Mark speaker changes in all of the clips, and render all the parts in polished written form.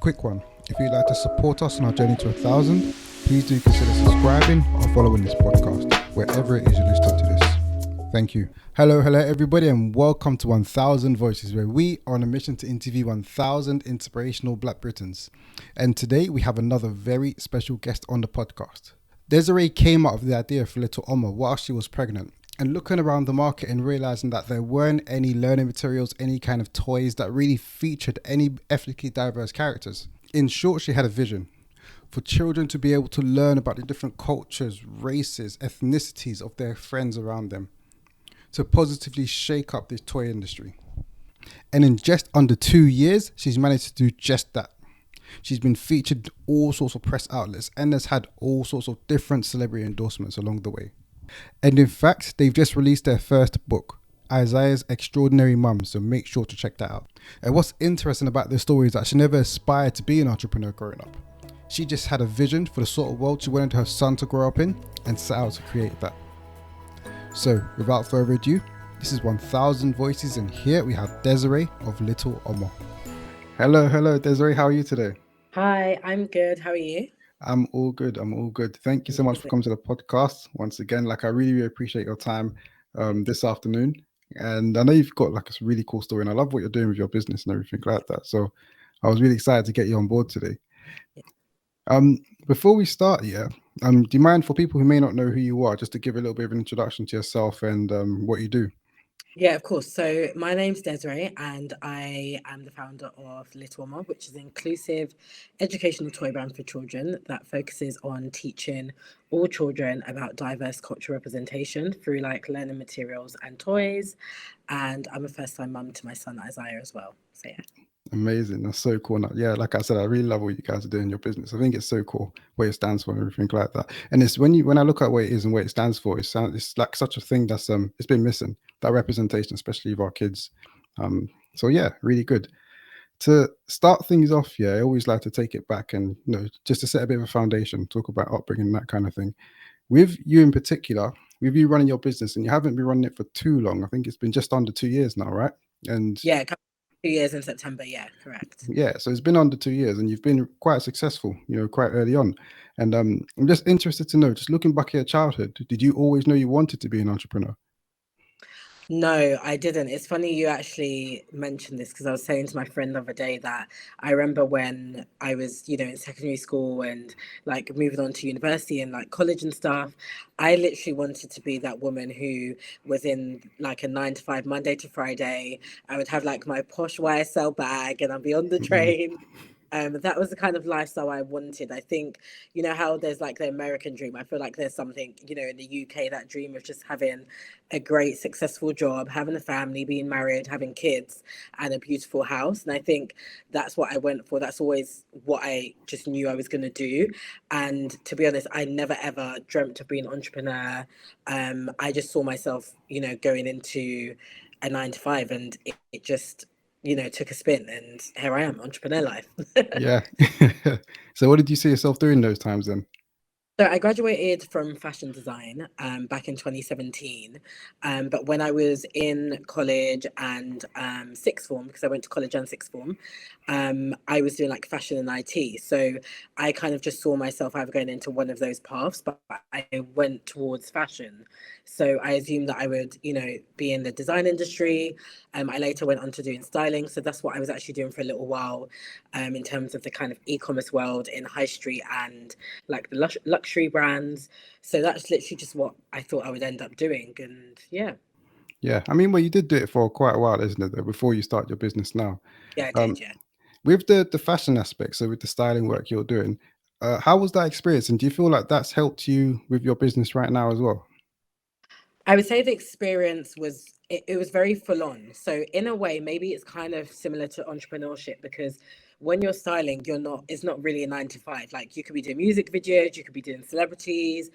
Speaker 1: Quick one. If you'd like to support us on our journey to 1,000, please do consider subscribing or following this podcast, wherever it is you're listening to this. Thank you. Hello everybody, and welcome to 1,000 Voices, where we are on a mission to interview 1,000 inspirational Black Britons. And today we have another very special guest on the podcast. Desriee came up with the idea for Little Omo while she was pregnant, and looking around the market and realizing that there weren't any learning materials, any kind of toys that really featured any ethnically diverse characters. In short, she had a vision for children to be able to learn about the different cultures, races, ethnicities of their friends around them, to positively shake up this toy industry. And in just under 2 years, she's managed to do just that. She's been featured in all sorts of press outlets and has had all sorts of different celebrity endorsements along the way. And in fact, they've just released their first book, Isaiah's Extraordinary Mum, so make sure to check that out. And what's interesting about this story is that she never aspired to be an entrepreneur growing up. She just had a vision for the sort of world she wanted her son to grow up in and set out to create that. So without further ado, this is 1,000 Voices, and here we have Desriee of Little Omo. Hello Desriee, how are you today?
Speaker 2: Hi, I'm good. How are you?
Speaker 1: I'm all good. Thank you so much for coming to the podcast once again. I really appreciate your time this afternoon. And I know you've got a really cool story, and I love what you're doing with your business and everything like that. So I was really excited to get you on board today. Before we start, do you mind, for people who may not know who you are, just to give a little bit of an introduction to yourself and what you do?
Speaker 2: Yeah, of course. So my name's Desriee, and I am the founder of Little Omo, which is an inclusive educational toy brand for children that focuses on teaching all children about diverse cultural representation through learning materials and toys. And I'm a first-time mum to my son Isaiah as well. So yeah.
Speaker 1: Amazing. That's so cool. Yeah, like I said, I really love what you guys are doing in your business. I think it's so cool what it stands for and everything like that. And it's when I look at what it is and what it stands for, it's like such a thing that's it's been missing, that representation, especially of our kids. So yeah, really good. To start things off, I always like to take it back and just to set a bit of a foundation, talk about upbringing, that kind of thing. With you in particular, with you running your business, and you haven't been running it for too long. I think it's been just under 2 years now, right? And
Speaker 2: yeah, 2 years in September. Yeah, correct.
Speaker 1: Yeah, so it's been under 2 years, and you've been quite successful, quite early on. And I'm just interested to know, just looking back at your childhood, did you always know you wanted to be an entrepreneur?
Speaker 2: No, I didn't. It's funny you actually mentioned this, because I was saying to my friend the other day that I remember when I was, in secondary school and moving on to university and college and stuff, I literally wanted to be that woman who was in a 9 to 5 Monday to Friday. I would have my posh YSL bag and I'd be on the train. That was the kind of lifestyle I wanted. I think, how there's the American dream. I feel like there's something, in the UK, that dream of just having a great, successful job, having a family, being married, having kids, and a beautiful house. And I think that's what I went for. That's always what I just knew I was going to do. And to be honest, I never ever dreamt of being an entrepreneur. I just saw myself, going into a 9 to 5, and it just took a spin, and here I am, entrepreneur life.
Speaker 1: Yeah. So what did you see yourself doing those times then?
Speaker 2: So I graduated from fashion design back in 2017. But when I was in college and sixth form, because I went to college and sixth form, I was doing fashion and IT. So I kind of just saw myself either going into one of those paths, but I went towards fashion. So I assumed that I would, be in the design industry. I later went on to doing styling. So that's what I was actually doing for a little while, in terms of the kind of e-commerce world in high street and the luxury brands. So that's literally just what I thought I would end up doing. And
Speaker 1: Yeah, I mean, well, you did do it for quite a while, isn't it, though, before you start your business now?
Speaker 2: I did. Yeah.
Speaker 1: With the fashion aspect, so with the styling work you're doing, how was that experience, and do you feel like that's helped you with your business right now as well?
Speaker 2: I would say the experience was, it was very full on. So in a way, maybe it's kind of similar to entrepreneurship, because when you're styling, it's not really a 9 to 5. You could be doing music videos, you could be doing celebrities.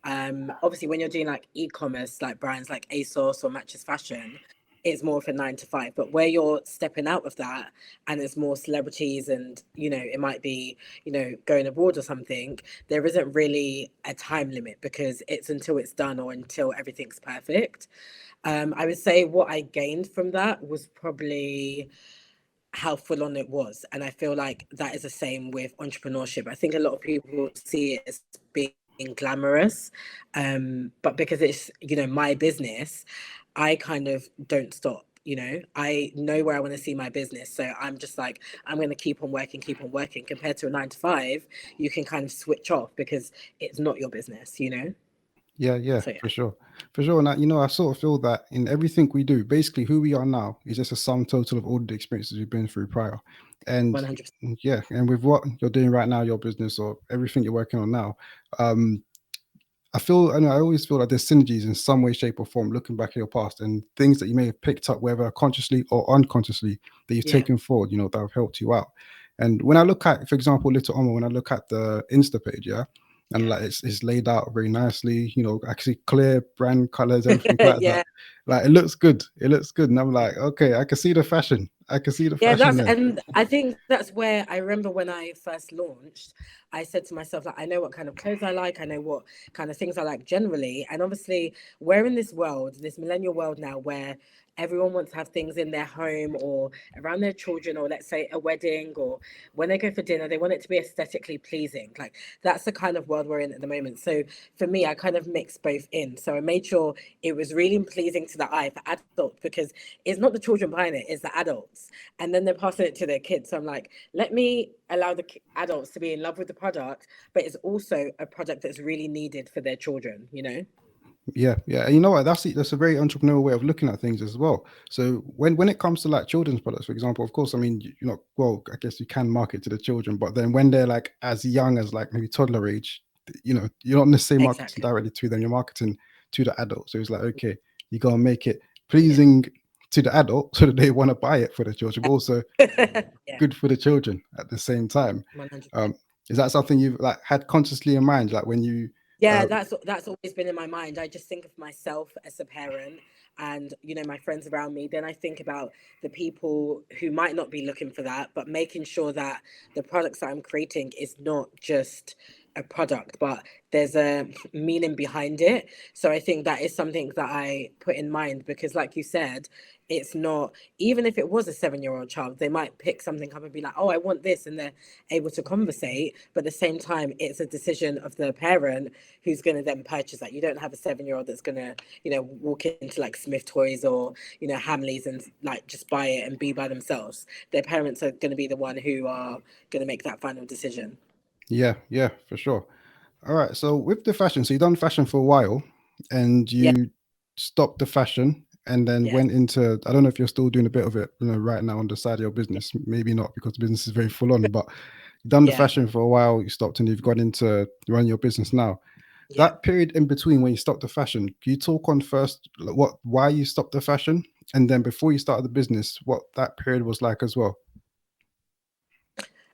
Speaker 2: Obviously when you're doing e-commerce, brands like ASOS or Matches Fashion, it's more of a 9 to 5. But where you're stepping out of that and it's more celebrities, and it might be going abroad or something, there isn't really a time limit, because it's until it's done or until everything's perfect. I would say what I gained from that was probably how full on it was. And I feel like that is the same with entrepreneurship. I think a lot of people see it as being glamorous, but because it's, you know, my business, I kind of don't stop. You know, I know where I want to see my business. So I'm just like, I'm going to keep on working, keep on working. Compared to a 9 to 5, you can kind of switch off because it's not your business, you know?
Speaker 1: Yeah,
Speaker 2: So yeah,
Speaker 1: for sure. And I, I sort of feel that in everything we do, basically who we are now is just a sum total of all the experiences we've been through prior. And
Speaker 2: 100%.
Speaker 1: yeah, and with what you're doing right now, your business or everything you're working on now, um, I always feel like there's synergies in some way, shape, or form, looking back at your past and things that you may have picked up, whether consciously or unconsciously, that you've
Speaker 2: Yeah.
Speaker 1: taken forward, that have helped you out. And when I look at, for example, Little Omo, when I look at the Insta page, yeah, and
Speaker 2: Yeah.
Speaker 1: like it's laid out very nicely, I can see clear brand colors, everything like that.
Speaker 2: Yeah.
Speaker 1: Like it looks good. It looks good. And I'm like, okay, I can see the fashion. I can see the
Speaker 2: Yeah,
Speaker 1: fashion
Speaker 2: that's,
Speaker 1: there.
Speaker 2: and I think that's where I remember when I first launched, I said to myself, like, I know what kind of clothes I like, I know what kind of things I like generally. And obviously, we're in this world, this millennial world now, where everyone wants to have things in their home or around their children, or let's say a wedding, or when they go for dinner, they want it to be aesthetically pleasing. Like, that's the kind of world we're in at the moment. So for me, I kind of mixed both in. So I made sure it was really pleasing to the eye for adults, because it's not the children buying it, it's the adults, and then they're passing it to their kids. So I'm like, let me allow the adults to be in love with the product, but it's also a product that's really needed for their children, you know?
Speaker 1: Yeah. And you know what? That's a very entrepreneurial way of looking at things as well. So when it comes to like children's products, for example, of course, I mean, well, I guess you can market to the children, but then when they're like as young as like maybe toddler age, you're not necessarily marketing
Speaker 2: Exactly.
Speaker 1: directly to them. You're marketing to the adult. So it's like, okay, you gotta make it
Speaker 2: Yeah.
Speaker 1: pleasing to the adult so that they want to buy it for the children, but also
Speaker 2: Yeah.
Speaker 1: good for the children at the same time.
Speaker 2: 100%.
Speaker 1: Um, is that something you've like had consciously in mind, like when you?
Speaker 2: Yeah,
Speaker 1: Uh,
Speaker 2: that's always been in my mind. I just think of myself as a parent and, you know, my friends around me. Then I think about the people who might not be looking for that, but making sure that the products that I'm creating is not just a product, but there's a meaning behind it. So I think that is something that I put in mind, because like you said, it's not, even if it was a 7-year-old child, they might pick something up and be like, oh, I want this, and they're able to conversate. But at the same time, it's a decision of the parent who's going to then purchase that. You don't have a 7-year-old that's going to, you know, walk into like Smith Toys or, you know, Hamleys and like just buy it and be by themselves. Their parents are going to be the one who are going to make that final decision.
Speaker 1: yeah, for sure. All right. So with the fashion, so you done fashion for a while, and
Speaker 2: Yeah,
Speaker 1: you stopped the fashion, and then
Speaker 2: yeah,
Speaker 1: went into. I don't know if you're still doing a bit of it, right now on the side of your business. Maybe not because the business is very full on. But you've done the
Speaker 2: yeah,
Speaker 1: fashion for a while. You stopped, and you've gone into running your business now.
Speaker 2: yeah.
Speaker 1: That period in between when you stopped the fashion, can you talk on first like, why you stopped the fashion, and then before you started the business, what that period was like as well?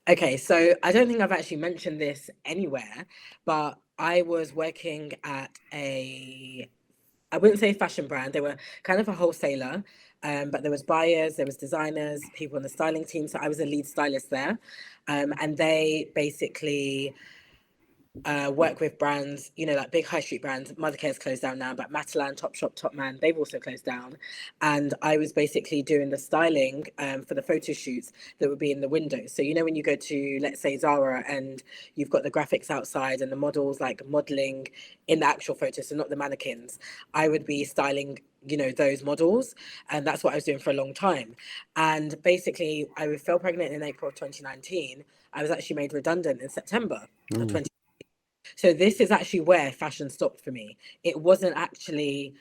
Speaker 2: Okay, so I don't think I've actually mentioned this anywhere, but I was working at I wouldn't say fashion brand. They were kind of a wholesaler, but there was buyers, there was designers, people on the styling team. So I was a lead stylist there, and they basically work with brands, you know, like big high street brands. Mothercare's closed down now, but Matalan, Topshop, Topman, they've also closed down. And I was basically doing the styling for the photo shoots that would be in the windows. So, you know, when you go to, let's say, Zara, and you've got the graphics outside and the models like modeling in the actual photos, so not the mannequins, I would be styling, you know, those models. And that's what I was doing for a long time. And basically, I fell pregnant in April of 2019. I was actually made redundant in September of
Speaker 1: Ooh.
Speaker 2: 20. So this is actually where fashion stopped for me. It wasn't actually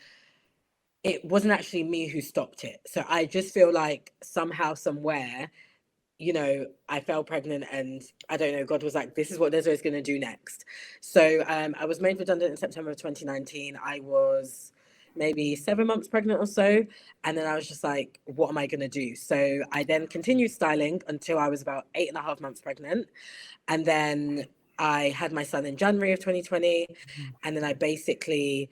Speaker 2: me who stopped it. So I just feel like somehow, somewhere, you know, I fell pregnant, and I don't know, God was like, this is what Desiree's going to do next. So I was made redundant in September of 2019. I was maybe 7 months pregnant or so. And then I was just like, what am I going to do? So I then continued styling until I was about 8.5 months pregnant. And then I had my son in January of 2020. And then I basically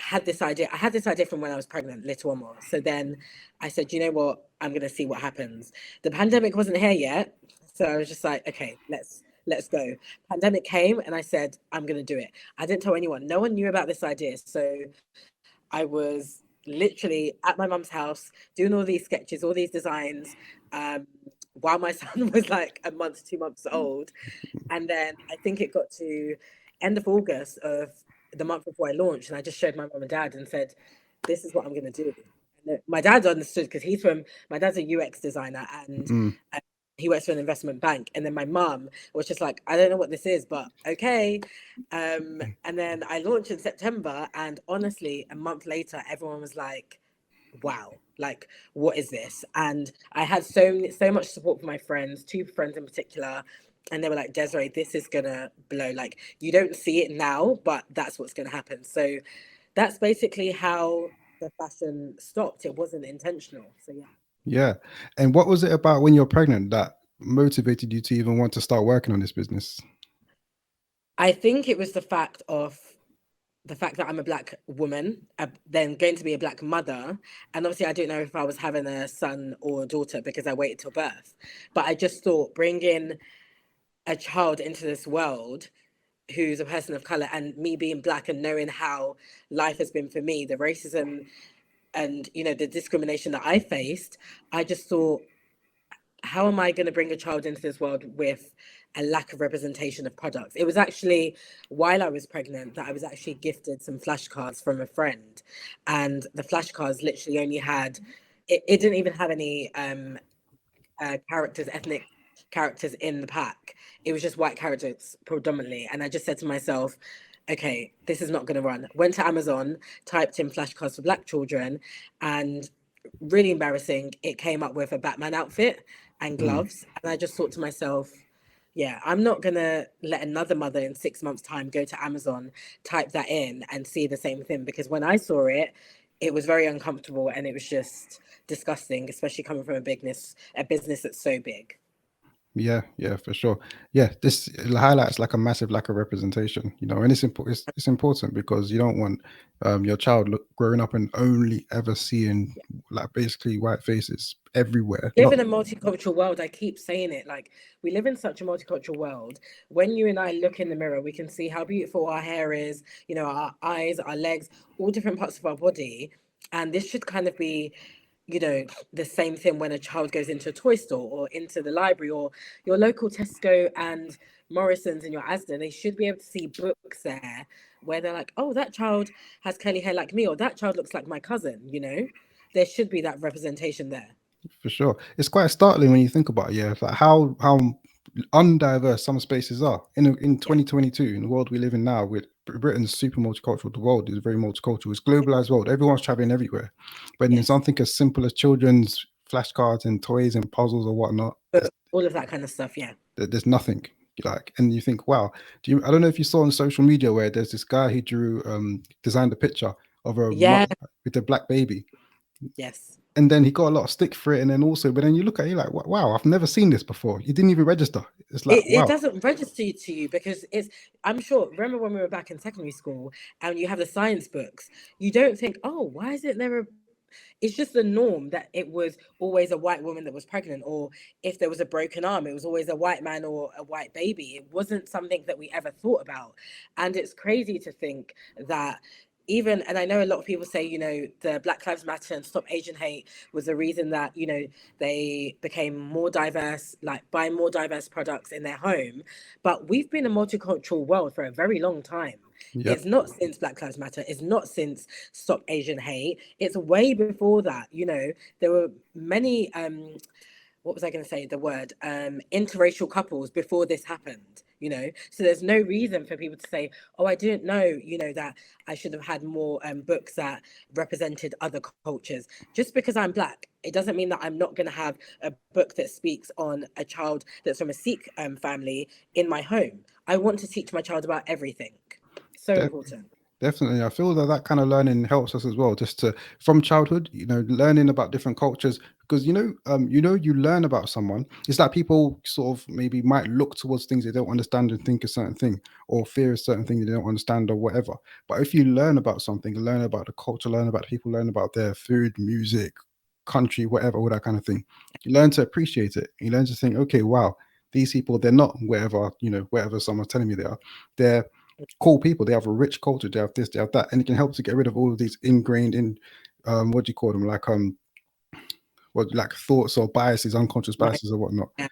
Speaker 2: had this idea. I had this idea from when I was pregnant, Little Omo. So then I said, you know what? I'm gonna see what happens. The pandemic wasn't here yet. So I was just like, okay, let's go. Pandemic came and I said, I'm gonna do it. I didn't tell anyone. No one knew about this idea. So I was literally at my mum's house doing all these sketches, all these designs. Um, while my son was like a month, 2 months old. And then I think it got to end of August of the month before I launched, and I just showed my mum and dad and said, "This is what I'm going to do." And my dad understood because my dad's a UX designer, and
Speaker 1: Mm.
Speaker 2: he works for an investment bank. And then my mum was just like, "I don't know what this is, but okay." And then I launched in September, and honestly, a month later, everyone was like, wow, like what is this? And I had so much support from my friends, two friends in particular, and they were like, Desiree, this is gonna blow. Like you don't see it now, but that's what's gonna happen. So that's basically how the fashion stopped. It wasn't intentional. So yeah.
Speaker 1: Yeah. And what was it about when you're pregnant that motivated you to even want to start working on this business?
Speaker 2: I think it was the fact that I'm a black woman, then going to be a black mother, and obviously I don't know if I was having a son or a daughter because I waited till birth, but I just thought bringing a child into this world who's a person of color, and me being black and knowing how life has been for me, the racism and the discrimination that I faced, I just thought, how am I going to bring a child into this world with a lack of representation of products? It was actually while I was pregnant that I was actually gifted some flashcards from a friend, and the flashcards literally only had it didn't even have any characters, ethnic characters in the pack. It was just white characters predominantly. And I just said to myself, okay, this is not going to run. Went to Amazon, typed in flashcards for black children, and really embarrassing, it came up with a Batman outfit and
Speaker 1: Mm.
Speaker 2: gloves. And I just thought to myself, yeah, I'm not going to let another mother in 6 months' time go to Amazon, type that in, and see the same thing. Because when I saw it, it was very uncomfortable and it was just disgusting, especially coming from a business that's so big.
Speaker 1: Yeah, yeah, for sure. Yeah, this highlights like a massive lack of representation, and it's important because you don't want your child growing up and only ever seeing like basically white faces everywhere.
Speaker 2: Live
Speaker 1: Not
Speaker 2: in a multicultural world. I keep saying it. Like, we live in such a multicultural world. When you and I look in the mirror, we can see how beautiful our hair is, our eyes, our legs, all different parts of our body. And this should kind of be, the same thing when a child goes into a toy store or into the library or your local Tesco and Morrison's and your Asda. They should be able to see books there where they're like, oh, that child has curly hair like me, or that child looks like my cousin. There should be that representation there.
Speaker 1: for sure. It's quite startling when you think about it. Yeah, it's like how undiverse some spaces are in
Speaker 2: Yeah.
Speaker 1: 2022 in the world we live in now. With Britain's super multicultural, the world is very multicultural. It's globalized world. Everyone's traveling everywhere, but in
Speaker 2: Yes.
Speaker 1: something as simple as children's flashcards and toys and puzzles or whatnot,
Speaker 2: But all of that kind of stuff. Yeah.
Speaker 1: there's nothing like. And you think, wow, I don't know if you saw on social media where there's this guy who designed a picture of a
Speaker 2: Yeah.
Speaker 1: mother with a black baby,
Speaker 2: Yes.
Speaker 1: and then he got a lot of stick for it. And then also, but then you look at it, you're like, wow, I've never seen this before. He didn't even register. It's like,
Speaker 2: It
Speaker 1: wow,
Speaker 2: doesn't register to you because I'm sure, remember when we were back in secondary school and you have the science books, you don't think, oh, why is it there? It's just the norm that it was always a white woman that was pregnant, or if there was a broken arm, it was always a white man or a white baby. It wasn't something that we ever thought about. And it's crazy to think that even, and I know a lot of people say, the Black Lives Matter and Stop Asian Hate was the reason that, they became more diverse, like buying more diverse products in their home. But we've been a multicultural world for a very long time. It's
Speaker 1: yep,
Speaker 2: not since Black Lives Matter. It's not since Stop Asian Hate. It's way before that. There were many what was I going to say? The word interracial couples before this happened. So there's no reason for people to say, "Oh, I didn't know," that I should have had more books that represented other cultures. Just because I'm black, it doesn't mean that I'm not going to have a book that speaks on a child that's from a Sikh family in my home. I want to teach my child about everything. So important.
Speaker 1: definitely. I feel that that kind of learning helps us as well, just to from childhood, learning about different cultures, because you learn about someone. It's like people sort of maybe might look towards things they don't understand and think a certain thing, or fear a certain thing they don't understand or whatever. But if you learn about something, learn about the culture, learn about people, learn about their food, music, country, whatever, all that kind of thing, you learn to appreciate it. You learn to think, okay, wow, these people, they're not wherever someone's telling me they are. They're cool people. They have a rich culture. They have this, they have that, and it can help to get rid of all of these ingrained in what do you call them? Like or like thoughts or biases, unconscious
Speaker 2: Right.
Speaker 1: biases or whatnot.
Speaker 2: Yeah.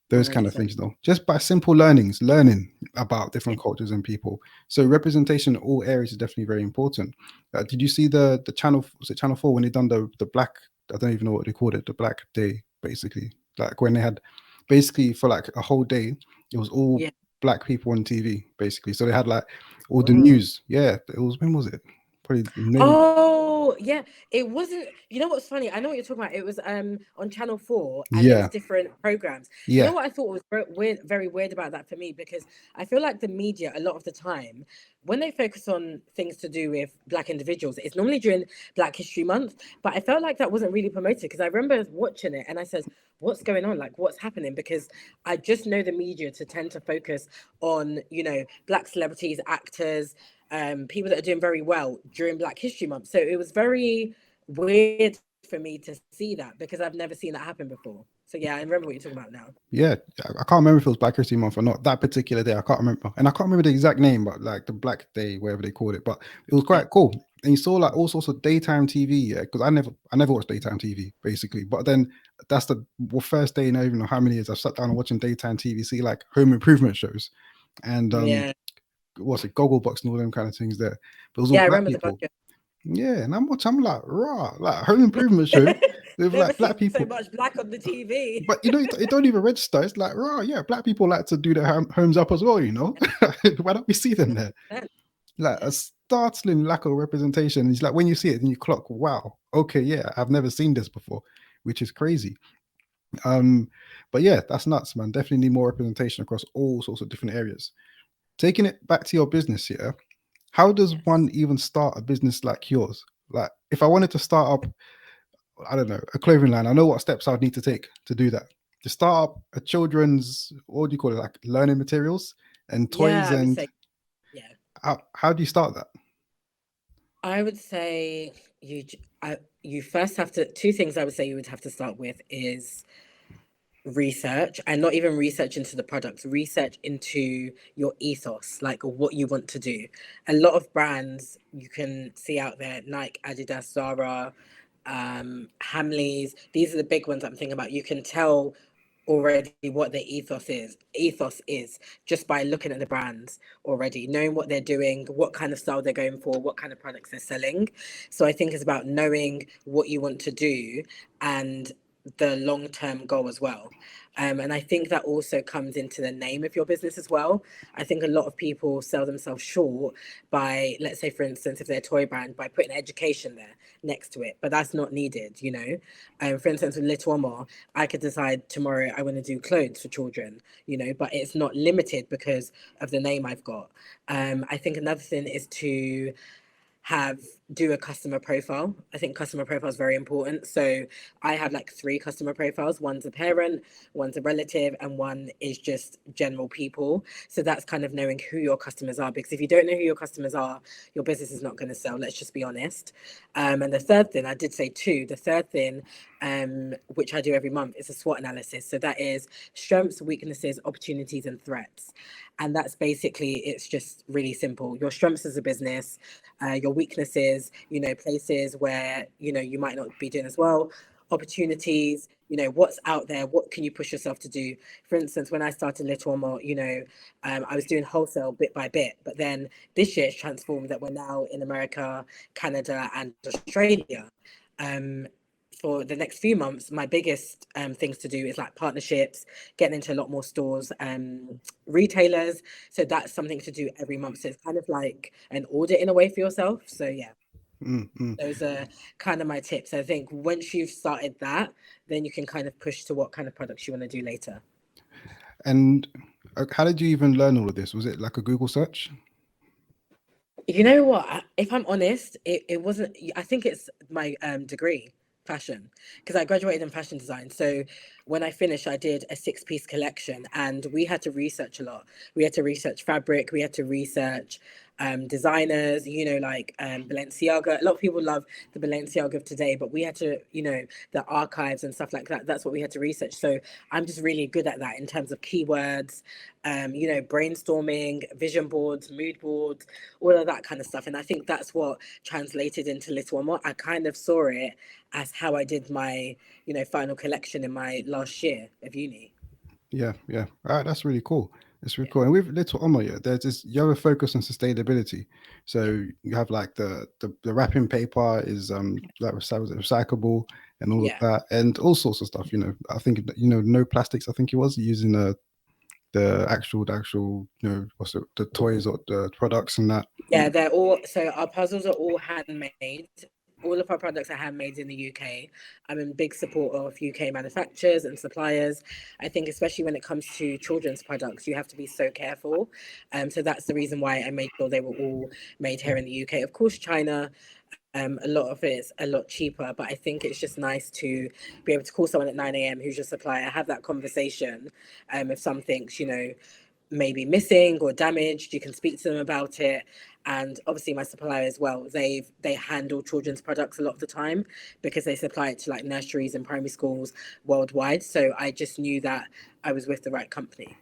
Speaker 1: Those kind of
Speaker 2: 100%.
Speaker 1: things, though, just by simple learning about
Speaker 2: Yeah.
Speaker 1: different cultures and people. So representation in all areas is definitely very important. Did you see the channel? Was it Channel 4 when they done the black? I don't even know what they called it. The Black Day, basically, like when they had basically for like a whole day, it was all
Speaker 2: Yeah.
Speaker 1: black people on TV, basically. So they had like all the
Speaker 2: Wow.
Speaker 1: news. Yeah, it was, when was it? Probably nearly.
Speaker 2: Oh, yeah. It wasn't, you know what's funny? I know what you're talking about. It was on Channel 4 and it was
Speaker 1: Yeah,
Speaker 2: different programs. You know
Speaker 1: yeah,
Speaker 2: what I thought was very weird about that for me? Because I feel like the media, a lot of the time, when they focus on things to do with Black individuals, it's normally during Black History Month. But I felt like that wasn't really promoted because I remember watching it and I said, what's going on? Like, what's happening? Because I just know the media to tend to focus on, Black celebrities, actors, people that are doing very well during Black History Month. So it was very weird for me to see that because I've never seen that happen before. So yeah, I remember what you're talking about now.
Speaker 1: yeah. I can't remember if it was Black History Month or not. That particular day, I can't remember, and I can't remember the exact name, but like the Black Day, whatever they called it. But it was
Speaker 2: Yeah.
Speaker 1: quite cool. And you saw like all sorts of daytime TV, yeah. Because I never watched daytime TV basically. But then that's the first day in I don't even know how many years I've sat down and watching daytime TV, see like home improvement shows, and
Speaker 2: Yeah.
Speaker 1: what's it, Gogglebox and all them kind of things there. But it was all
Speaker 2: Yeah, I
Speaker 1: black
Speaker 2: remember the
Speaker 1: people.
Speaker 2: budget.
Speaker 1: Yeah, and I'm like, raw, like home improvement show with
Speaker 2: Never
Speaker 1: like
Speaker 2: seen
Speaker 1: black
Speaker 2: so
Speaker 1: people.
Speaker 2: much black on the TV.
Speaker 1: But it don't even register. It's like, right, yeah, black people like to do their homes up as well, you know? Why don't we see them there?
Speaker 2: 100%.
Speaker 1: Like a startling lack of representation. It's like when you see it and you clock, wow, okay, yeah, I've never seen this before, which is crazy. Um, but yeah, that's nuts, man. Definitely need more representation across all sorts of different areas. Taking it back to your business here, how does
Speaker 2: Yes.
Speaker 1: one even start a business like yours? Like, if I wanted to start up, I don't know, a clothing line, I know what steps I'd need to take to do that. To start up a children's, what do you call it, like learning materials and
Speaker 2: Yeah,
Speaker 1: toys,
Speaker 2: I would
Speaker 1: and
Speaker 2: say, yeah.
Speaker 1: how do you start that?
Speaker 2: I would say you first have to, two things I would say you would have to start with is research, and not even research into the products, research into your ethos, like what you want to do. A lot of brands you can see out there, Nike, Adidas, Zara, Hamleys, these are the big ones I'm thinking about. You can tell already what their ethos is just by looking at the brands already, knowing what they're doing, what kind of style they're going for, what kind of products they're selling. So I think it's about knowing what you want to do and the long-term goal as well. And I think that also comes into the name of your business as well. I think a lot of people sell themselves short by, let's say, for instance, if they're a toy brand, by putting education there next to it, but that's not needed. For instance, with Little Omo, I could decide tomorrow I want to do clothes for children, but it's not limited because of the name I've got. I think another thing is to have do a customer profile. I think customer profile is very important. So I have like three customer profiles. One's a parent, one's a relative, and one is just general people. So that's kind of knowing who your customers are. Because if you don't know who your customers are, your business is not going to sell. Let's just be honest. And the third thing, I did say two. The third thing, which I do every month, is a SWOT analysis. So that is strengths, weaknesses, opportunities, and threats. And that's basically, it's just really simple. Your strengths as a business, your weaknesses, places where, you might not be doing as well, opportunities, what's out there, what can you push yourself to do? For instance, when I started Little Omo, I was doing wholesale bit by bit, but then this year it's transformed that we're now in America, Canada, and Australia. Um, for the next few months, my biggest things to do is like partnerships, getting into a lot more stores, retailers. So that's something to do every month. So it's kind of like an audit in a way for yourself. So yeah,
Speaker 1: Mm-hmm.
Speaker 2: those are kind of my tips. I think once you've started that, then you can kind of push to what kind of products you want to do later.
Speaker 1: And how did you even learn all of this? Was it like a Google search?
Speaker 2: You know what? If I'm honest, it wasn't. I think it's my degree, fashion, because I graduated in fashion design. So when I finished, I did a six-piece collection, and we had to research a lot. We had to research fabric. We had to research designers, like Balenciaga. A lot of people love the Balenciaga of today, but we had to, the archives and stuff like that. That's what we had to research. So I'm just really good at that in terms of keywords, brainstorming, vision boards, mood boards, all of that kind of stuff. And I think that's what translated into Little Omo. I kind of saw it as how I did my, final collection in my last year of uni.
Speaker 1: Yeah, yeah. All right, that's really cool. It's really
Speaker 2: Yeah,
Speaker 1: cool. And with Little Omo, yeah, there's this you have a focus on sustainability.
Speaker 2: yeah,
Speaker 1: So you have like the wrapping paper is like recyclable and all of
Speaker 2: yeah.
Speaker 1: that and all sorts of stuff. I think no plastics. I think it was using the actual what's it, the toys or the products and that.
Speaker 2: Yeah, they're all so our puzzles are all handmade. All of our products are handmade in the UK. I'm in big support of UK manufacturers and suppliers. I think especially when it comes to children's products, you have to be so careful. So that's the reason why I made sure they were all made here in the UK. Of course, China, a lot of it's a lot cheaper, but I think it's just nice to be able to call someone at 9 a.m. who's your supplier, have that conversation. If something's, maybe missing or damaged, you can speak to them about it. And obviously my supplier as well, they handle children's products a lot of the time because they supply it to like nurseries and primary schools worldwide. So I just knew that I was with the right company.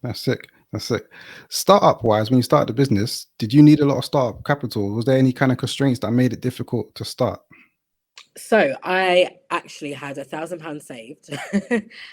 Speaker 1: That's sick. That's sick. Startup wise, when you started the business, did you need a lot of startup capital? Was there any kind of constraints that made it difficult to start?
Speaker 2: So I actually had £1,000 saved,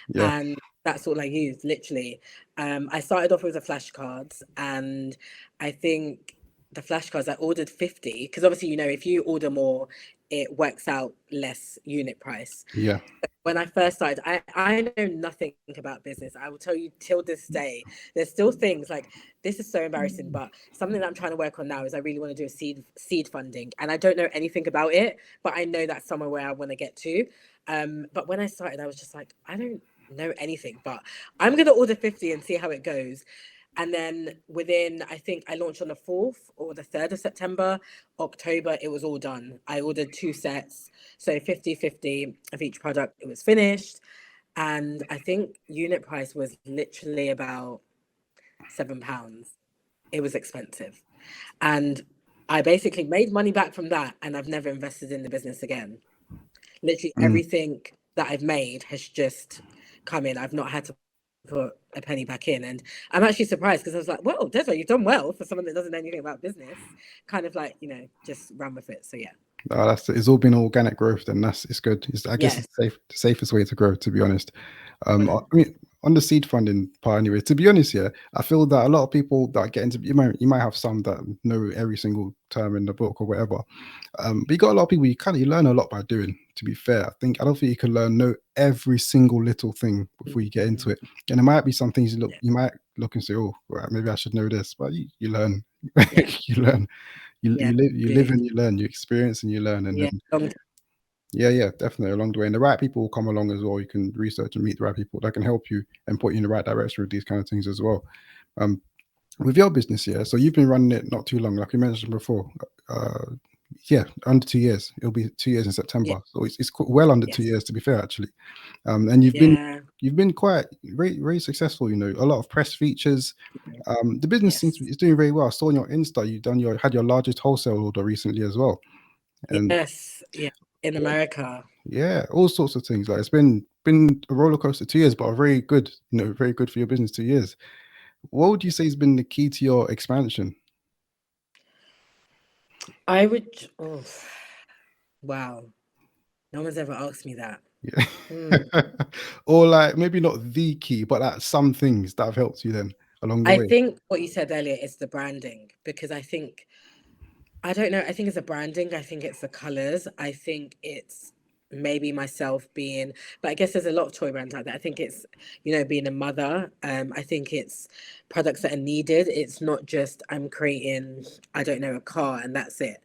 Speaker 1: Yeah,
Speaker 2: and that's all I used, literally. I started off with the flashcards, and I think the flashcards I ordered 50 because obviously, if you order more, it works out less unit price.
Speaker 1: yeah.
Speaker 2: When I first started, I know nothing about business. I will tell you till this day, there's still things like this is so embarrassing, but something that I'm trying to work on now is I really want to do a seed funding. And I don't know anything about it, but I know that's somewhere where I want to get to. But when I started, I was just like, I don't know anything, but I'm gonna order 50 and see how it goes. And then within, I think I launched on the 4th or the 3rd of September, October, it was all done. I ordered 2 sets. So 50-50 of each product. It was finished. And I think unit price was literally about £7. It was expensive. And I basically made money back from that. And I've never invested in the business again. Literally
Speaker 1: Mm.
Speaker 2: everything that I've made has just come in. I've not had to put a penny back in. And I'm actually surprised because I was like, well, Desriee, you've done well for someone that doesn't know anything about business. Kind of like, just run with it. So yeah.
Speaker 1: That's it's all been organic growth, then it's good. I guess
Speaker 2: Yes.
Speaker 1: it's the safest way to grow, to be honest. I
Speaker 2: 100%.
Speaker 1: mean, on the seed funding part, anyway. To be honest, yeah, I feel that a lot of people that get into you might have some that know every single term in the book or whatever. But you got a lot of people you learn a lot by doing. To be fair, I don't think you can know every single little thing before you get into it. And there might be some things
Speaker 2: Yeah.
Speaker 1: you might look and say, oh, right, maybe I should know this, but you learn,
Speaker 2: Yeah.
Speaker 1: you learn.
Speaker 2: Yeah.
Speaker 1: You live
Speaker 2: Absolutely.
Speaker 1: and you learn, you experience and you learn, and
Speaker 2: Yeah.
Speaker 1: then
Speaker 2: Long
Speaker 1: yeah, definitely along the way. And the right people will come along as well. You can research and meet the right people that can help you and put you in the right direction with these kind of things as well. Um, with your business, yeah. So you've been running it not too long, like you mentioned before. Uh, yeah, under 2 years. It'll be 2 years in
Speaker 2: Yeah.
Speaker 1: September, so it's well under two
Speaker 2: Yes.
Speaker 1: years to be fair, actually. And
Speaker 2: Yeah.
Speaker 1: you've been quite very successful. A lot of press features. The business seems to
Speaker 2: Yes.
Speaker 1: be, it's doing very well. I saw on your Insta had your largest wholesale order recently as well, and
Speaker 2: Yes. Yeah. In America.
Speaker 1: yeah, all sorts of things. Like it's been a roller coaster 2 years, but a very good, very good for your business 2 years. What would you say has been the key to your expansion?
Speaker 2: I would. Oh, wow. No one's ever asked me that.
Speaker 1: Yeah.
Speaker 2: Hmm.
Speaker 1: Or like maybe not the key, but like some things that have helped you then along the
Speaker 2: I
Speaker 1: way.
Speaker 2: think what you said earlier is the branding because I don't know. I think it's the branding. I think it's the colors. I think it's maybe myself being, but I guess there's a lot of toy brands out there. I think it's, being a mother. I think it's products that are needed. It's not just I'm creating, I don't know, a car and that's it.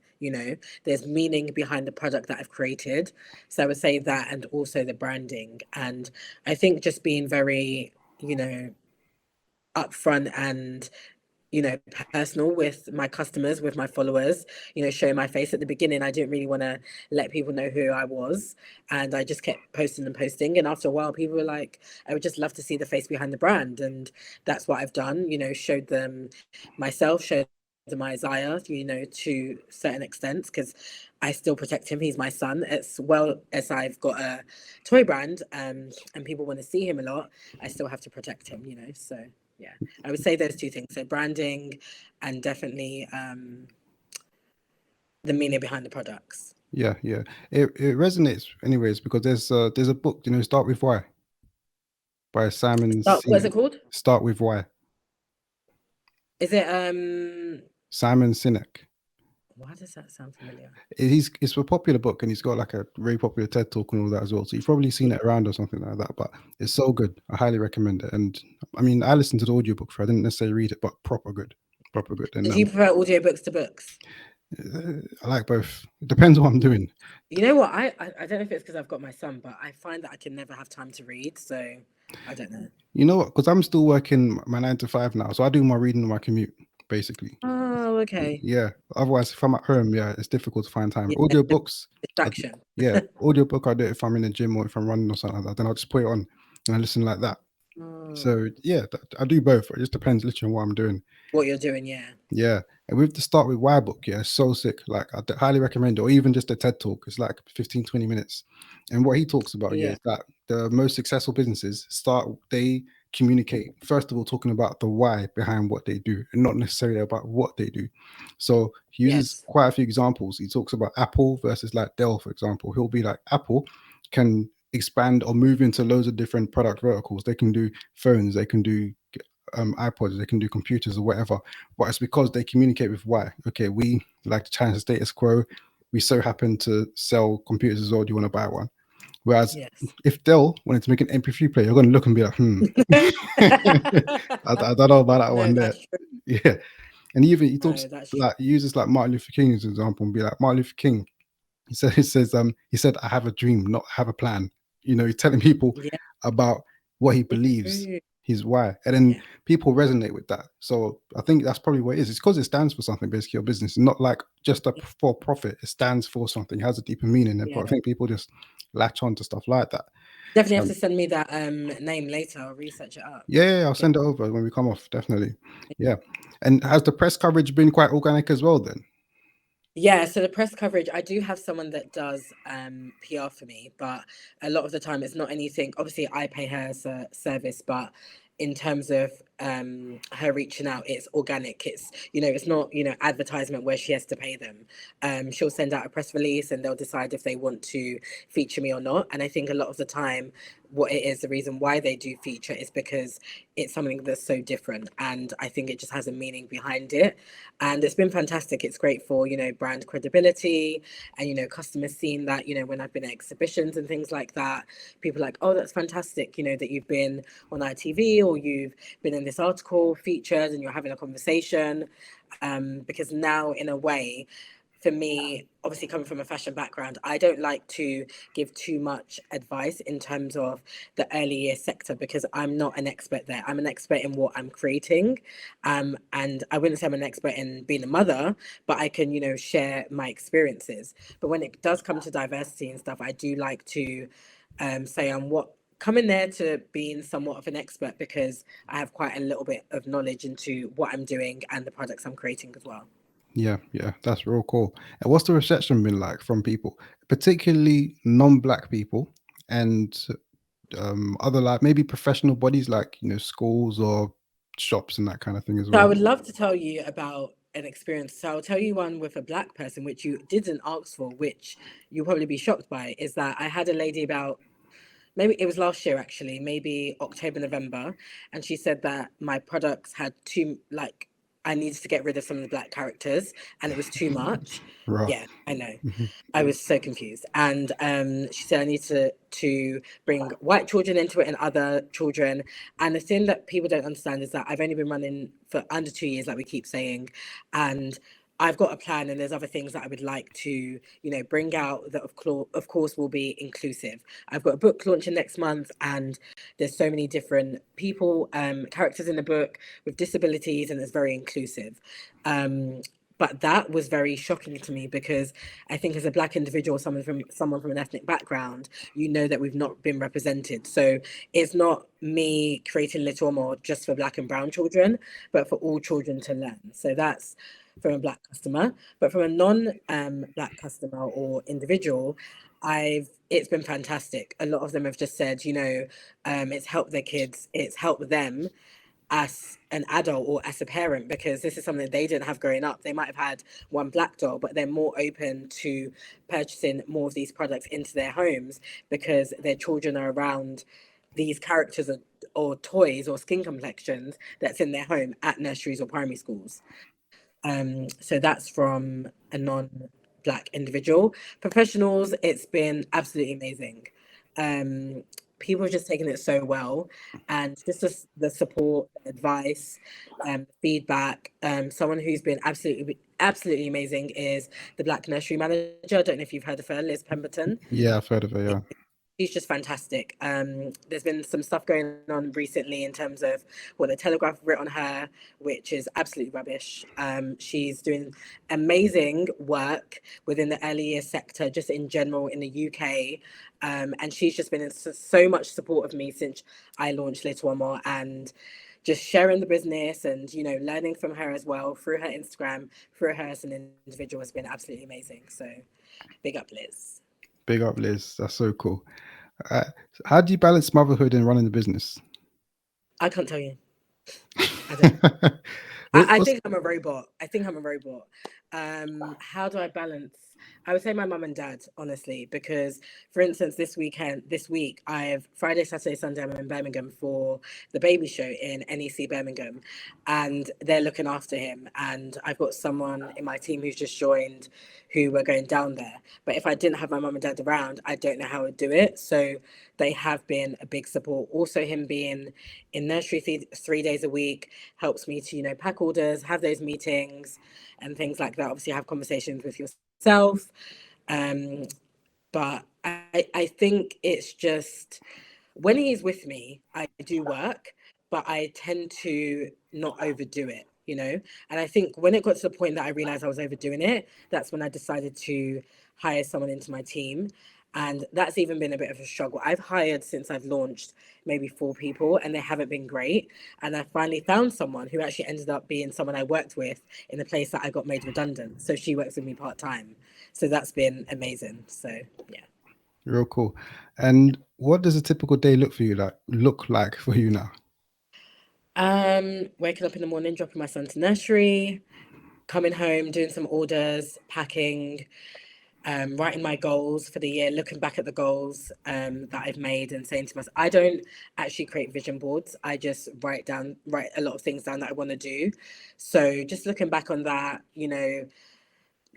Speaker 2: There's meaning behind the product that I've created. So I would say that and also the branding. And I think just being very, upfront and personal with my customers, with my followers, showing my face. At the beginning, I didn't really want to let people know who I was. And I just kept posting and posting. And after a while, people were like, I would just love to see the face behind the brand. And that's what I've done, showed them myself, showed my Isaiah, to certain extents, because I still protect him. He's my son. As well as I've got a toy brand, and people want to see him a lot, I still have to protect him, So yeah, I would say those two things. So branding and definitely the meaning behind the products.
Speaker 1: Yeah, yeah. It resonates anyways because there's a book, Start With Why by Simon
Speaker 2: What is
Speaker 1: Sinek.
Speaker 2: it called?
Speaker 1: Start With Why.
Speaker 2: Is it
Speaker 1: Simon Sinek.
Speaker 2: why does that sound familiar?
Speaker 1: It's a popular book and he's got like a very popular TED talk and all that as well. So you've probably seen it around or something like that. But it's so good. I highly recommend it. And I mean, I listened to the audiobook for it. I didn't necessarily read it, but proper good. Proper good. And
Speaker 2: Do you prefer audiobooks to books?
Speaker 1: I like both. It depends what I'm doing.
Speaker 2: You know what? I don't know if it's because I've got my son, but I find that I can never have time to read. So I don't know.
Speaker 1: You know what? Because I'm still working my 9 to 5 now. So I do my reading on my commute, basically.
Speaker 2: Oh, okay.
Speaker 1: Yeah. Otherwise, if I'm at home, yeah, it's difficult to find time.
Speaker 2: Yeah,
Speaker 1: Audiobooks.
Speaker 2: distraction.
Speaker 1: Yeah. Audiobook, I do it if I'm in the gym or if I'm running or something like that. Then I'll just put it on and I listen like that. So yeah, I do both. It just depends literally on what I'm doing.
Speaker 2: What you're doing, yeah.
Speaker 1: Yeah. And with the Start With Why book, yeah, it's so sick. Like I highly recommend it, or even just a TED talk. It's like 15-20 minutes. And what he talks about, yeah, is that the most successful businesses they communicate, first of all, talking about the why behind what they do and not necessarily about what they do. So he uses quite a few examples. He talks about Apple versus like Dell, for example. He'll be like, Apple can expand or move into loads of different product verticals. They can do phones, they can do iPods, they can do computers or whatever, but it's because they communicate with why. Okay, we like to challenge the status quo. We so happen to sell computers as well. Do you want to buy one? Whereas if Dell wanted to make an MP3 player, you're going to look and be like, I don't know about that one there. Yeah. And even he talks like, he uses like Martin Luther King as an example and be like, Martin Luther King, he said, I have a dream, not have a plan. He's telling people about what he believes, his why. And then people resonate with that. So I think that's probably what it is. It's because it stands for something, basically, your business. It's not like just a for profit. It stands for something. It has a deeper meaning. But I think people just latch on to stuff like that.
Speaker 2: Definitely have to send me that name later. I'll research it up.
Speaker 1: Yeah, I'll send it over when we come off. Definitely. Yeah. And has the press coverage been quite organic as well then?
Speaker 2: Yeah, so the press coverage, I do have someone that does PR for me, but a lot of the time it's not anything. Obviously, I pay her as a service, but in terms of her reaching out, it's organic. It's it's not advertisement where she has to pay them. She'll send out a press release and they'll decide if they want to feature me or not. And I think a lot of the time, what it is, the reason why they do feature is because it's something that's so different, and I think it just has a meaning behind it. And it's been fantastic. It's great for brand credibility, and customers seeing that when I've been at exhibitions and things like that, people are like, oh, that's fantastic, that you've been on ITV or you've been in this article featured and you're having a conversation, because now in a way, for me, obviously coming from a fashion background, I don't like to give too much advice in terms of the early year sector because I'm not an expert there. I'm an expert in what I'm creating. And I wouldn't say I'm an expert in being a mother, but I can, share my experiences. But when it does come to diversity and stuff, I do like to say come in there to being somewhat of an expert because I have quite a little bit of knowledge into what I'm doing and the products I'm creating as well.
Speaker 1: Yeah, that's real cool. And what's the reception been like from people, particularly non-black people and other like maybe professional bodies like schools or shops and that kind of thing as well?
Speaker 2: So I would love to tell you about an experience. So I'll tell you one with a black person, which you didn't ask for, which you'll probably be shocked by, is that I had a lady about, maybe it was last year actually, maybe October, November, and she said that my products had I needed to get rid of some of the black characters and it was too much.
Speaker 1: Right.
Speaker 2: Yeah, I know. I was so confused. And she said I need to bring white children into it and other children. And the thing that people don't understand is that I've only been running for under 2 years, like we keep saying. And I've got a plan and there's other things that I would like to, bring out that of course will be inclusive. I've got a book launching next month and there's so many different people, characters in the book with disabilities, and it's very inclusive. But that was very shocking to me because I think as a black individual, someone from an ethnic background, that we've not been represented. So it's not me creating Little Omo just for black and brown children, but for all children to learn. So that's from a Black customer, but from a non Black customer or individual, it's been fantastic. A lot of them have just said, it's helped their kids, it's helped them as an adult or as a parent, because this is something they didn't have growing up. They might have had one Black doll, but they're more open to purchasing more of these products into their homes because their children are around these characters or toys or skin complexions that's in their home at nurseries or primary schools. So that's from a non-Black individual. Professionals, it's been absolutely amazing. Um, People have just taken it so well, and just the support, the advice, feedback. Someone who's been absolutely amazing is the Black nursery manager. I don't know if you've heard of her, Liz Pemberton.
Speaker 1: Yeah, I've heard of it. Yeah.
Speaker 2: She's just fantastic. There's been some stuff going on recently in terms of what the Telegraph writ on her, which is absolutely rubbish. She's doing amazing work within the early years sector, just in general in the UK. And she's just been in so much support of me since I launched Little Omo, and just sharing the business and, learning from her as well through her Instagram, through her as an individual has been absolutely amazing. So big up, Liz.
Speaker 1: Big up, Liz. That's so cool. How do you balance motherhood and running the business?
Speaker 2: I can't tell you. I don't. I think I'm a robot. How do I balance? I would say my mum and dad, honestly, because, for instance, this week, I have Friday, Saturday, Sunday, I'm in Birmingham for the baby show in NEC Birmingham, and they're looking after him. And I've got someone in my team who's just joined who were going down there. But if I didn't have my mum and dad around, I don't know how I would do it. So they have been a big support. Also, him being in nursery 3 days a week helps me to, pack orders, have those meetings and things like that. Obviously, have conversations with yourself. But I think it's just when he's with me, I do work, but I tend to not overdo it, And I think when it got to the point that I realized I was overdoing it, that's when I decided to hire someone into my team. And that's even been a bit of a struggle. I've hired since I've launched maybe 4 people and they haven't been great. And I finally found someone who actually ended up being someone I worked with in the place that I got made redundant. So she works with me part-time. So that's been amazing. So yeah.
Speaker 1: Real cool. And what does a typical day look like for you now?
Speaker 2: Waking up in the morning, dropping my son to nursery, coming home, doing some orders, packing, writing my goals for the year, looking back at the goals that I've made and saying to myself, I don't actually create vision boards. I just write a lot of things down that I want to do. So just looking back on that,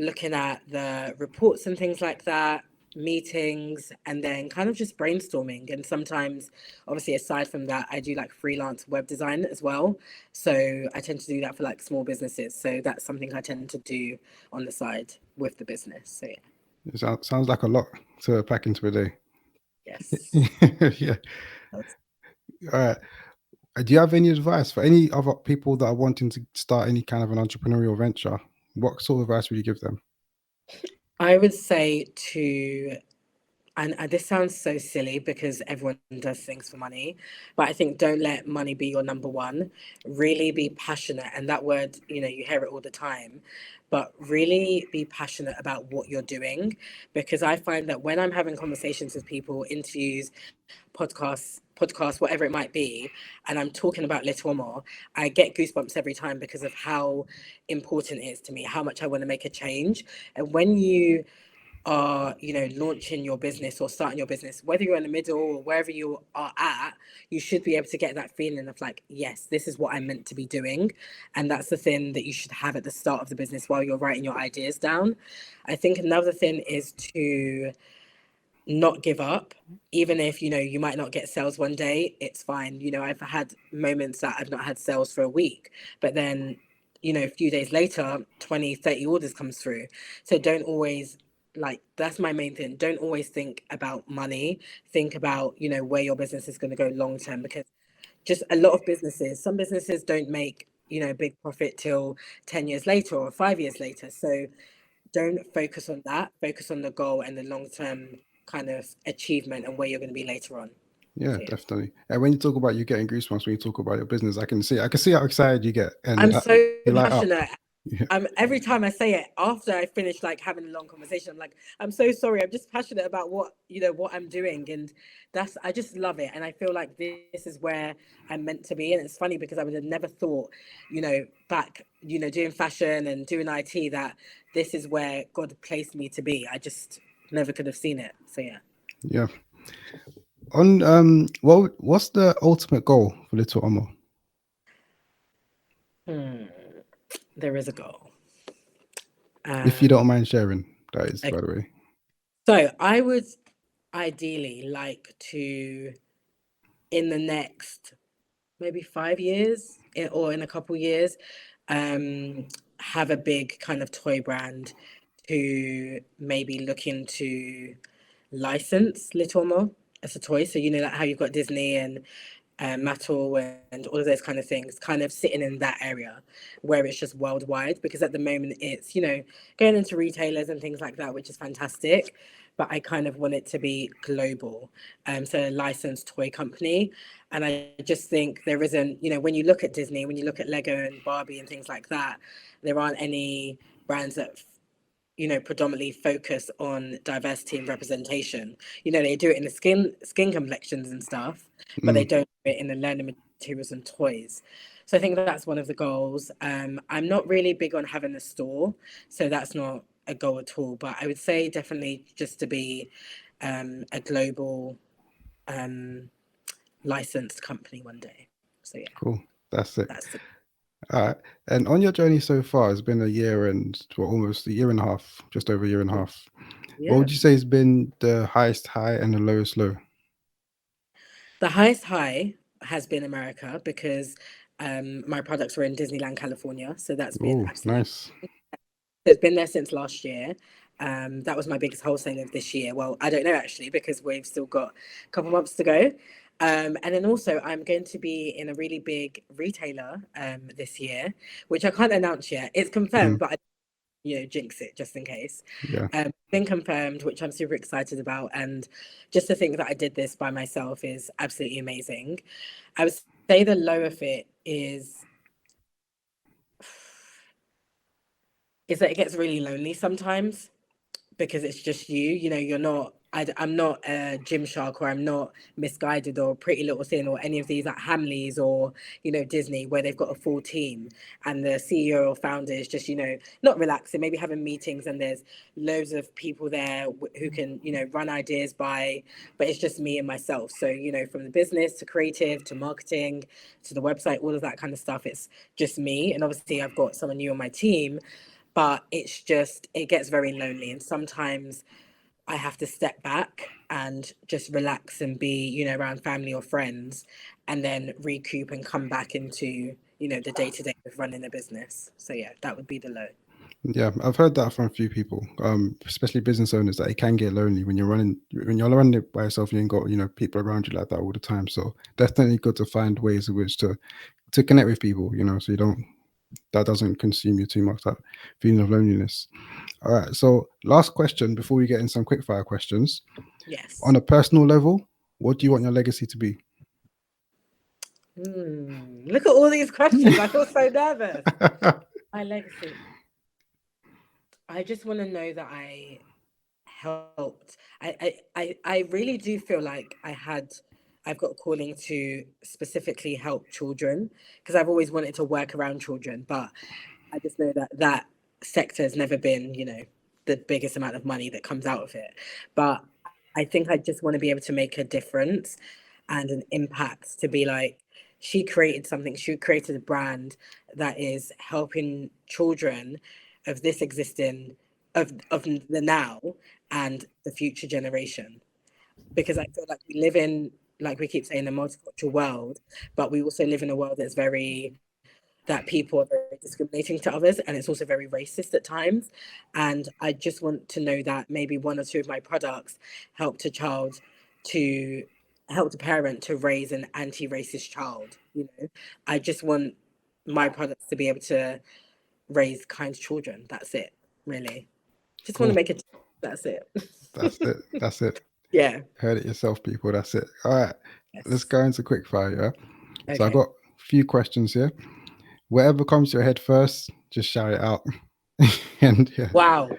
Speaker 2: looking at the reports and things like that, meetings, and then kind of just brainstorming. And sometimes, obviously, aside from that, I do like freelance web design as well. So I tend to do that for like small businesses. So that's something I tend to do on the side with the business. So yeah.
Speaker 1: It sounds like a lot to pack into a day.
Speaker 2: Yes.
Speaker 1: Yeah. All right. Do you have any advice for any other people that are wanting to start any kind of an entrepreneurial venture? What sort of advice would you give them?
Speaker 2: I would say and this sounds so silly because everyone does things for money, but I think don't let money be your number one. Really be passionate. And that word, you hear it all the time, but really be passionate about what you're doing. Because I find that when I'm having conversations with people, interviews, podcasts, whatever it might be, and I'm talking about Little Omo, I get goosebumps every time because of how important it is to me, how much I want to make a change. And when you are, launching your business or starting your business, whether you're in the middle or wherever you are at, you should be able to get that feeling of like, yes, this is what I'm meant to be doing. And that's the thing that you should have at the start of the business while you're writing your ideas down. I think another thing is to not give up, even if you might not get sales one day. It's fine. I've had moments that I've not had sales for a week, but then a few days later 20-30 orders comes through. So don't always, like, that's my main thing, don't always think about money. Think about where your business is going to go long term, because just a lot of some businesses don't make big profit till 10 years later or 5 years later. So don't focus on that. Focus on the goal and the long term kind of achievement and where you're going to be later on.
Speaker 1: Yeah,
Speaker 2: So, yeah.
Speaker 1: definitely. And when you talk about you getting goosebumps when you talk about your business, I can see how excited you get, and
Speaker 2: I'm so
Speaker 1: you light up.
Speaker 2: passionate.
Speaker 1: Yeah.
Speaker 2: Every time I say it, after I finish like having a long conversation, I'm like, I'm so sorry. I'm just passionate about what I'm doing. And I just love it. And I feel like this is where I'm meant to be. And it's funny because I would have never thought, back, doing fashion and doing IT, that this is where God placed me to be. I just never could have seen it. So yeah.
Speaker 1: Yeah. On what's the ultimate goal for Little Omo?
Speaker 2: Hmm. There is a goal.
Speaker 1: If you don't
Speaker 2: Um,
Speaker 1: mind sharing, that is,
Speaker 2: okay.
Speaker 1: by the way.
Speaker 2: So I would ideally like to, in the next maybe 5 years, or in a couple years, um, have a big kind of toy brand to maybe look into license Little More as a toy. So like how you've got Disney and Mattel and all of those kind of things, kind of sitting in that area where it's just worldwide. Because at the moment it's going into retailers and things like that, which is fantastic. But I kind of want it to be global, so a licensed toy company. And I just think there isn't, when you look at Disney, when you look at Lego and Barbie and things like that, there aren't any brands that predominantly focus on diversity and representation. They do it in the skin complexions and stuff, but they
Speaker 1: Mm,
Speaker 2: don't do it in the learning materials and toys. So I think that's one of the goals. I'm not really big on having a store, so that's not a goal at all. But I would say definitely just to be a global um, licensed company one day. So yeah,
Speaker 1: cool. That's it.
Speaker 2: that's the
Speaker 1: All right. And on your journey so far, it's been a year and well, almost a year and a half, just over a year and a half. What
Speaker 2: yeah.
Speaker 1: would you say has been the highest high and the lowest low?
Speaker 2: The highest high has been America because my products were in Disneyland, California. So that's been
Speaker 1: Oh,
Speaker 2: absolutely,
Speaker 1: nice.
Speaker 2: it's been there since last year. That was my biggest wholesaler of this year. Well, I don't know actually because we've still got a couple months to go. And then also, I'm going to be in a really big retailer this year, which I can't announce yet. It's confirmed,
Speaker 1: Mm,
Speaker 2: but jinx it just in case.
Speaker 1: yeah.
Speaker 2: Been confirmed, which I'm super excited about. And just to think that I did this by myself is absolutely amazing. I would say the low of it is that it gets really lonely sometimes because it's just you're not, I'm not a Gymshark, or I'm not Misguided or Pretty Little Thing or any of these like Hamleys or Disney, where they've got a full team and the CEO or founder is just not relaxing, maybe having meetings, and there's loads of people there who can run ideas by, but it's just me and myself. So from the business to creative to marketing to the website, all of that kind of stuff, it's just me. And obviously I've got someone new on my team, but it gets very lonely. And sometimes I have to step back and just relax and be, around family or friends, and then recoup and come back into, the day to day of running a business. So yeah, that would be the low.
Speaker 1: Yeah, I've heard that from a few people, especially business owners, that it can get lonely when you're running it by yourself. You ain't got people around you like that all the time. So definitely good to find ways in which to connect with people. So you don't that doesn't consume you too much. That feeling of loneliness. All right. So last question before we get in some quick fire questions. On
Speaker 2: Yes.
Speaker 1: a personal level, what do you want
Speaker 2: Yes.
Speaker 1: your legacy to be?
Speaker 2: Look at all these questions. I feel so nervous. My legacy. I just want to know that I helped. I really do feel like I've got a calling to specifically help children, because I've always wanted to work around children, but I just know that that sector has never been, the biggest amount of money that comes out of it. But I think I just want to be able to make a difference and an impact, to be like, she created something, she created a brand that is helping children of this existing, of the now and the future generation. Because I feel like we live in, like we keep saying, a multicultural world, but we also live in a world that people are very discriminating to others, and it's also very racist at times. And I just want to know that maybe one or two of my products helped a child to help the parent to raise an anti-racist child. I just want my products to be able to raise kind children. That's it, really. Just want to
Speaker 1: Cool.
Speaker 2: make it. That's it.
Speaker 1: That's it. That's it.
Speaker 2: Yeah.
Speaker 1: Heard it yourself, people. That's it. All right. Let's
Speaker 2: Yes.
Speaker 1: go into quick fire. Yeah. So I
Speaker 2: Okay.
Speaker 1: got a few questions here. Whatever comes to your head first, just shout it out. And yeah,
Speaker 2: Wow.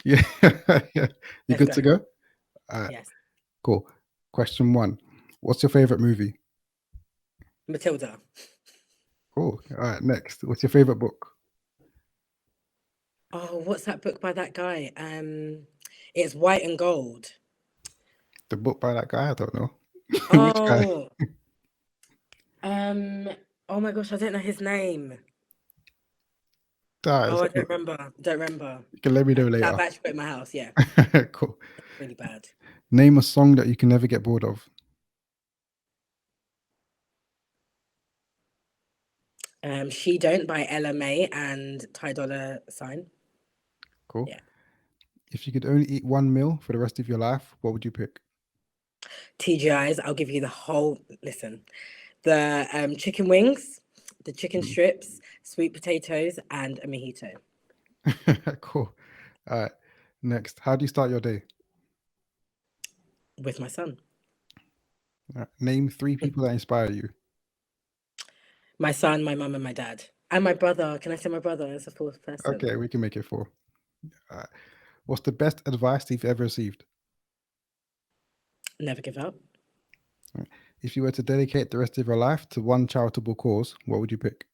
Speaker 1: yeah, yeah. You
Speaker 2: Let's
Speaker 1: good to
Speaker 2: go.
Speaker 1: go? All right,
Speaker 2: Yes.
Speaker 1: cool. Question one: what's your favorite movie?
Speaker 2: Matilda.
Speaker 1: Cool. All right, next. What's your favorite book?
Speaker 2: Oh, what's that book by that guy? It's White and Gold.
Speaker 1: The book by that guy? I don't know. Which guy?
Speaker 2: Oh, um, oh my gosh, I don't know his name. Oh, I don't remember. Don't remember.
Speaker 1: You can let me know
Speaker 2: I've
Speaker 1: later.
Speaker 2: actually put it in my house. Yeah,
Speaker 1: Cool.
Speaker 2: really bad.
Speaker 1: Name a song that you can never get bored of.
Speaker 2: She Don't by Ella May and Ty Dolla Sign.
Speaker 1: Cool.
Speaker 2: Yeah.
Speaker 1: If you could only eat one meal for the rest of your life, what would you pick?
Speaker 2: TGI's, I'll give you the whole listen. The chicken wings, the chicken strips, sweet potatoes, and a mojito
Speaker 1: Cool. All right. Next, how do you start your day?
Speaker 2: with my son.
Speaker 1: All right. Name three people that inspire you.
Speaker 2: My son, my mum, and my dad. And my brother. Can I say my brother as a fourth person?
Speaker 1: Okay, we can make it four. All right. What's the best advice you've ever received?
Speaker 2: Never give up.
Speaker 1: All right. If you were to dedicate the rest of your life to one charitable cause, what would you pick?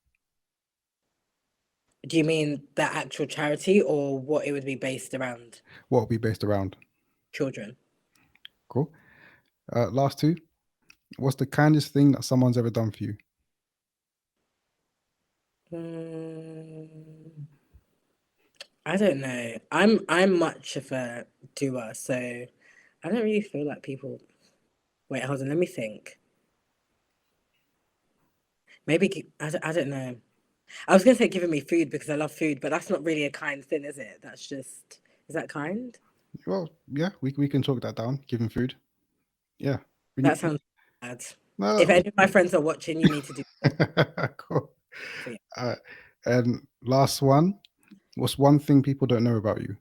Speaker 2: Do you mean the actual charity or what it would be based around?
Speaker 1: What would be based around?
Speaker 2: Children.
Speaker 1: Cool. Last two. What's the kindest thing that someone's ever done for you?
Speaker 2: Mm, I don't know. I'm much of a doer, so I don't really feel like people. Wait, hold on. Let me think. Maybe I don't know. I was gonna say giving me food because I love food, but that's not really a kind thing, is it? That's just is that kind?
Speaker 1: Well, yeah, we can talk that down. Giving food. Yeah. We
Speaker 2: That
Speaker 1: need,
Speaker 2: sounds bad. If
Speaker 1: no.
Speaker 2: any of my friends are watching, you need to do more.
Speaker 1: Cool.
Speaker 2: So yeah.
Speaker 1: And last one. What's one thing people don't know about you?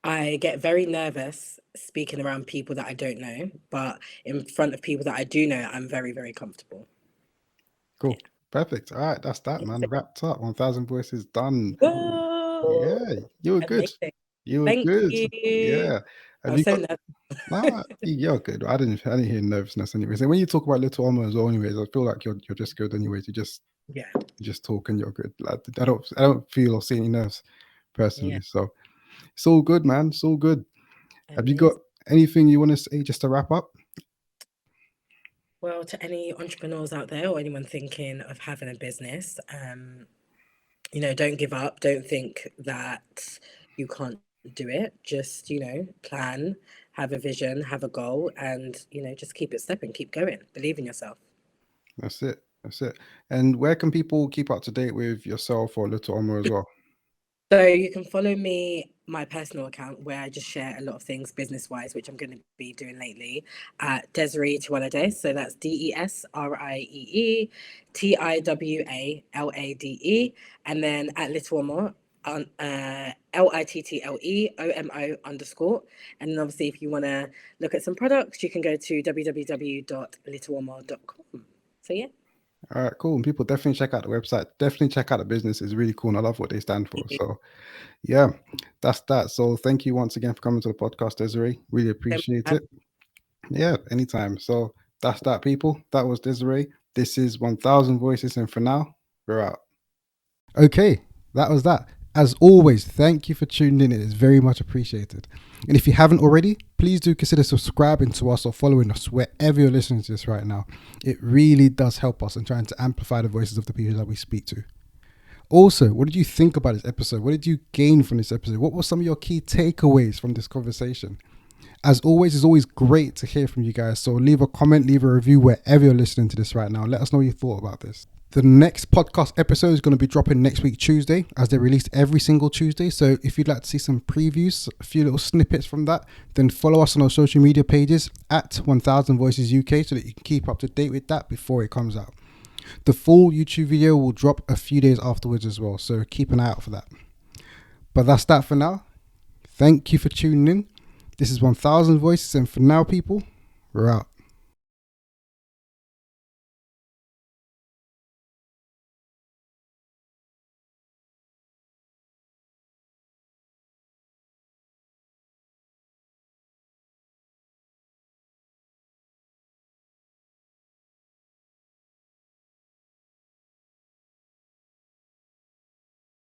Speaker 2: I get very nervous speaking around people that I don't know, but in front of people that I do know, I'm very, very comfortable.
Speaker 1: Cool. Perfect. All right, that's that, man.
Speaker 2: Yeah.
Speaker 1: Wrapped up. 1,000 voices done.
Speaker 2: Whoa!
Speaker 1: Yeah, you were good.
Speaker 2: Amazing.
Speaker 1: You were
Speaker 2: Thank
Speaker 1: good.
Speaker 2: you.
Speaker 1: Yeah.
Speaker 2: I
Speaker 1: Have
Speaker 2: was
Speaker 1: you
Speaker 2: so
Speaker 1: got?
Speaker 2: nervous.
Speaker 1: No, you're good. I didn't hear nervousness anyways. And when you talk about Little Omo as well, anyways, I feel like you're just good anyways.
Speaker 2: Yeah.
Speaker 1: You just talk and you're good. Like, I don't feel or see any nerves
Speaker 2: Yeah.
Speaker 1: personally. So it's all good, man. It's all good. Have you got
Speaker 2: Amazing.
Speaker 1: anything you want to say just to wrap up?
Speaker 2: Well, to any entrepreneurs out there or anyone thinking of having a business, don't give up. Don't think that you can't do it. Just, plan, have a vision, have a goal, and, just keep it stepping, keep going, believe in yourself.
Speaker 1: That's it. That's it. And where can people keep up to date with yourself or Little Omo as well?
Speaker 2: So you can follow me, my personal account, where I just share a lot of things business wise, which I'm going to be doing lately, at Desriee Tiwalade. So that's DesrieeTiwalade. And then at Little Omo, on LITTLEOMO_. And then obviously, if you want to look at some products, you can go to www.littleomo.com. So yeah.
Speaker 1: All right, cool. And people definitely check out the website. Definitely check out the business. It's really cool. And I love what they stand for. So yeah, that's that. So thank you once again for coming to the podcast, Desiree. Really appreciate it. Yeah, anytime. So that's that, people. That was Desiree. This is 1,000 Voices. And for now, we're out. Okay, that was that. As always, thank you for tuning in. It is very much appreciated. And if you haven't already, please do consider subscribing to us or following us wherever you're listening to this right now. It really does help us in trying to amplify the voices of the people that we speak to. Also, what did you think about this episode? What did you gain from this episode? What were some of your key takeaways from this conversation? As always, it's always great to hear from you guys. So leave a comment, leave a review wherever you're listening to this right now. Let us know what you thought about this. The next podcast episode is going to be dropping next week, Tuesday, as they release every single Tuesday. So if you'd like to see some previews, a few little snippets from that, then follow us on our social media pages at 1000 Voices UK so that you can keep up to date with that before it comes out. The full YouTube video will drop a few days afterwards as well. So keep an eye out for that. But that's that for now. Thank you for tuning in. This is 1000 Voices. And for now, people, we're out.